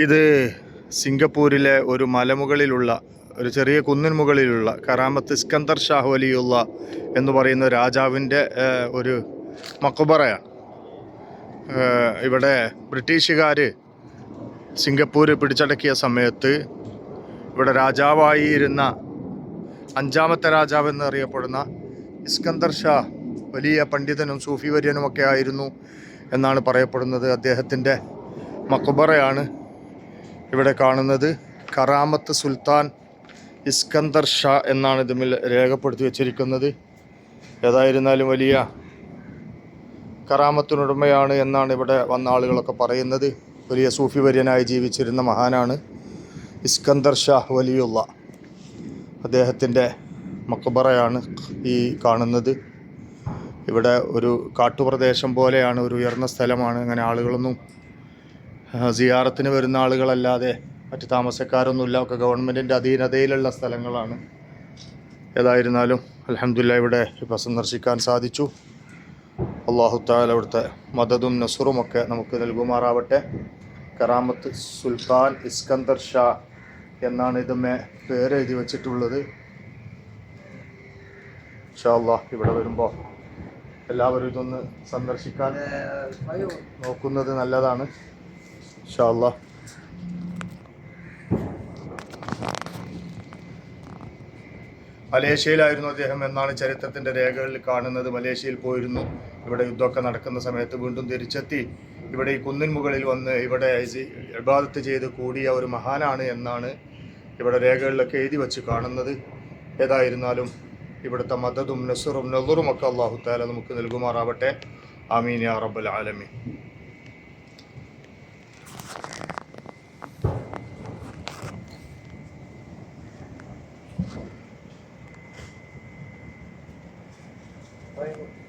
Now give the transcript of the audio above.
ഇത് സിംഗപ്പൂരിലെ ഒരു മലമുകളിലുള്ള ഒരു ചെറിയ കുന്നിൻ മുകളിലുള്ള കറാമത്ത് ഇസ്കന്ദർ ഷാഹ് വലിയുള്ള എന്ന് പറയുന്ന രാജാവിൻ്റെ ഒരു മക്ബറയാണ്. ഇവിടെ ബ്രിട്ടീഷുകാർ സിംഗപ്പൂർ പിടിച്ചടക്കിയ സമയത്ത് ഇവിടെ രാജാവായി ഇരുന്ന അഞ്ചാമത്തെ രാജാവ് എന്നറിയപ്പെടുന്ന ഇസ്കന്ദർ ഷാ വലിയ പണ്ഡിതനും സൂഫി വര്യനുമൊക്കെ ആയിരുന്നു എന്നാണ് പറയപ്പെടുന്നത്. അദ്ദേഹത്തിൻ്റെ മക്ബറയാണ് ഇവിടെ കാണുന്നത്. കറാമത്ത് സുൽത്താൻ ഇസ്കന്ദർ ഷാ എന്നാണ് ഇതിൽ രേഖപ്പെടുത്തി വച്ചിരിക്കുന്നത്. ഏതായിരുന്നാലും വലിയ കറാമത്തിനുടമയാണ് എന്നാണ് ഇവിടെ വന്ന ആളുകളൊക്കെ പറയുന്നത്. വലിയ സൂഫി വര്യനായി ജീവിച്ചിരുന്ന മഹാനാണ് ഇസ്കന്ദർ ഷാ വലിയുള്ള. അദ്ദേഹത്തിൻ്റെ മക്ബറയാണ് ഈ കാണുന്നത്. ഇവിടെ ഒരു കാട്ടുപ്രദേശം പോലെയാണ്, ഒരു ഉയർന്ന സ്ഥലമാണ്. അങ്ങനെ ആളുകളൊന്നും സിയാറത്തിന് വരുന്ന ആളുകളല്ലാതെ മറ്റ് താമസക്കാരൊന്നുമില്ല. ഒക്കെ ഗവൺമെൻറ്റിൻ്റെ അധീനതയിലുള്ള സ്ഥലങ്ങളാണ്. ഏതായിരുന്നാലും അൽഹംദുലില്ലാഹ് ഇവിടെ ഇപ്പോൾ സന്ദർശിക്കാൻ സാധിച്ചു. അല്ലാഹു തആല അവിടുത്തെ മദദും നസ്റും ഒക്കെ നമുക്ക് നൽകുമാറാവട്ടെ. കറാമത്ത് സുൽത്താൻ ഇസ്കന്ദർ ഷാ എന്നാണ് ഇതിന്മേ പേര് എഴുതി വച്ചിട്ടുള്ളത്. ഇൻഷാ അല്ലാഹ് ഇവിടെ വരുമ്പോൾ എല്ലാവരും ഇതൊന്ന് സന്ദർശിക്കാൻ നോക്കുന്നത് നല്ലതാണ്. ഇൻഷാ അല്ലാഹ് മലേഷ്യയിലായിരുന്നു അദ്ദേഹം എന്നാണ് ചരിത്രത്തിൻ്റെ രേഖകളിൽ കാണുന്നത്. മലേഷ്യയിൽ പോയിരുന്നു. ഇവിടെ യുദ്ധമൊക്കെ നടക്കുന്ന സമയത്ത് വീണ്ടും തിരിച്ചെത്തി ഇവിടെ ഈ കുന്നിൻ മുകളിൽ വന്ന് ഇവിടെ ഇബാദത്ത് ചെയ്ത് കൂടിയ ഒരു മഹാനാണ് എന്നാണ് ഇവിടെ രേഖകളിലൊക്കെ എഴുതി വച്ച് കാണുന്നത്. ഏതായിരുന്നാലും ഇവിടുത്തെ മദദും നസ്റും നദറും ഒക്കെ അല്ലാഹു തആല നമുക്ക് നൽകുമാറാവട്ടെ. ആമീൻ യാ റബ്ബൽ ആലമീൻ. Right.